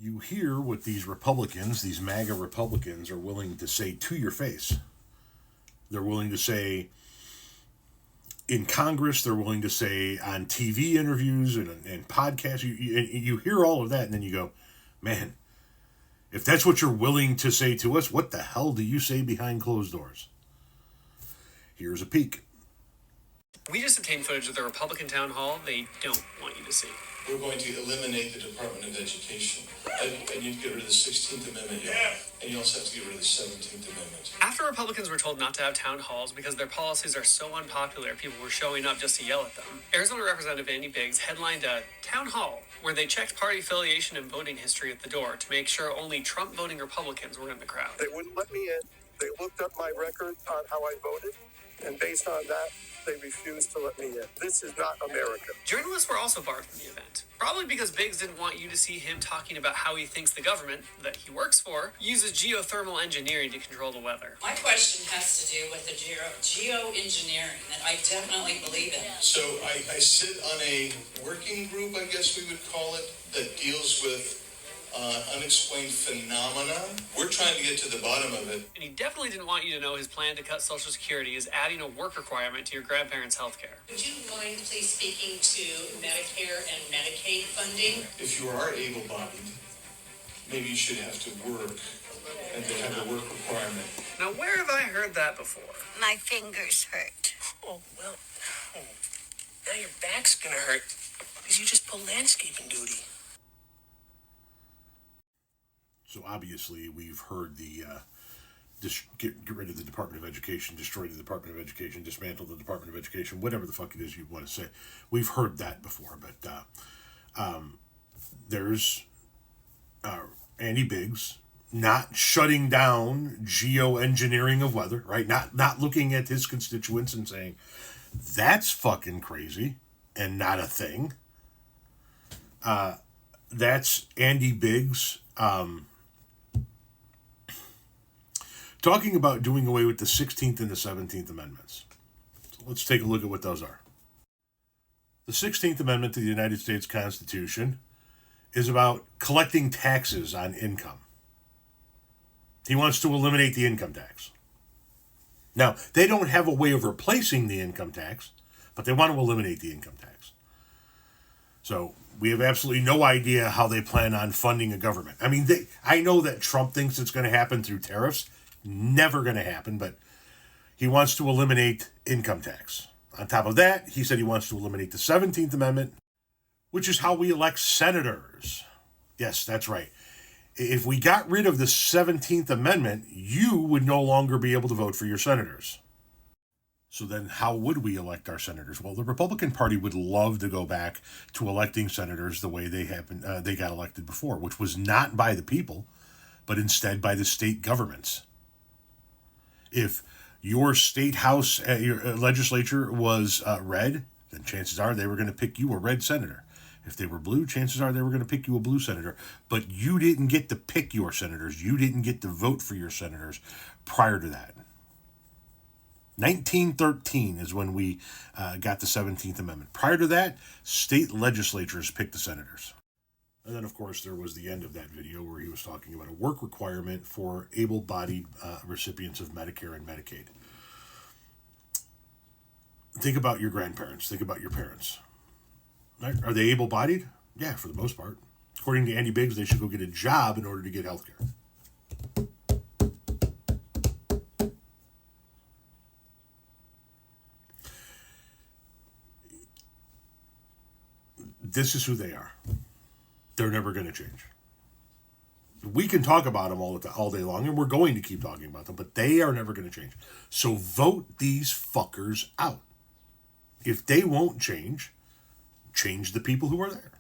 You hear what these Republicans, these MAGA Republicans, are willing to say to your face. They're willing to say in Congress, they're willing to say on TV interviews and podcasts. You hear all of that, and then you go, man, if that's what you're willing to say to us, what the hell do you say behind closed doors? Here's a peek. We just obtained footage of the Republican town hall they don't want you to see. We're going to eliminate the Department of Education. I need to get rid of the 16th Amendment, and you also have to get rid of the 17th Amendment. After Republicans were told not to have town halls because their policies are so unpopular, people were showing up just to yell at them, Arizona Representative Andy Biggs headlined a town hall where they checked party affiliation and voting history at the door to make sure only Trump-voting Republicans were in the crowd. They wouldn't let me in. They looked up my record on how I voted, and based on that, they refused to let me in. This is not America. Journalists were also barred from the event, probably because Biggs didn't want you to see him talking about how he thinks the government that he works for uses geothermal engineering to control the weather. My question has to do with the geoengineering, and I definitely believe in it. So I sit on a working group, I guess we would call it, that deals with unexplained phenomena. We're trying to get to the bottom of it. And he definitely didn't want you to know his plan to cut Social Security is adding a work requirement to your grandparents' health care. Would you mind please speaking to Medicare and Medicaid funding? If you are able-bodied, maybe you should have to work, and they have a work requirement. Now, where have I heard that before? My fingers hurt. Oh, well, now your back's gonna hurt because you just pulled landscaping duty. So obviously we've heard the get rid of the Department of Education, destroy the Department of Education, dismantle the Department of Education, whatever the fuck it is you want to say. We've heard that before, but there's Andy Biggs not shutting down geoengineering of weather, right? Not looking at his constituents and saying, that's fucking crazy and not a thing. That's Andy Biggs talking about doing away with the 16th and the 17th Amendments. So let's take a look at what those are. The 16th Amendment to the United States Constitution is about collecting taxes on income. He wants to eliminate the income tax. Now, they don't have a way of replacing the income tax, but they want to eliminate the income tax. So we have absolutely no idea how they plan on funding a government. I mean, I know that Trump thinks it's going to happen through tariffs. Never going to happen, but he wants to eliminate income tax. On top of that, he said he wants to eliminate the 17th Amendment, which is how we elect senators. Yes, that's right. If we got rid of the 17th Amendment, you would no longer be able to vote for your senators. So then how would we elect our senators? Well, the Republican Party would love to go back to electing senators the way they got elected before, which was not by the people, but instead by the state governments. If your state house, your legislature was red, then chances are they were going to pick you a red senator. If they were blue, chances are they were going to pick you a blue senator. But you didn't get to pick your senators. You didn't get to vote for your senators prior to that. 1913 is when we got the 17th Amendment. Prior to that, state legislatures picked the senators. And then, of course, there was the end of that video where he was talking about a work requirement for able-bodied recipients of Medicare and Medicaid. Think about your grandparents. Think about your parents. Right? Are they able-bodied? Yeah, for the most part. According to Andy Biggs, they should go get a job in order to get health care. This is who they are. They're never going to change. We can talk about them all day long, and we're going to keep talking about them, but they are never going to change. So vote these fuckers out. If they won't change the people who are there.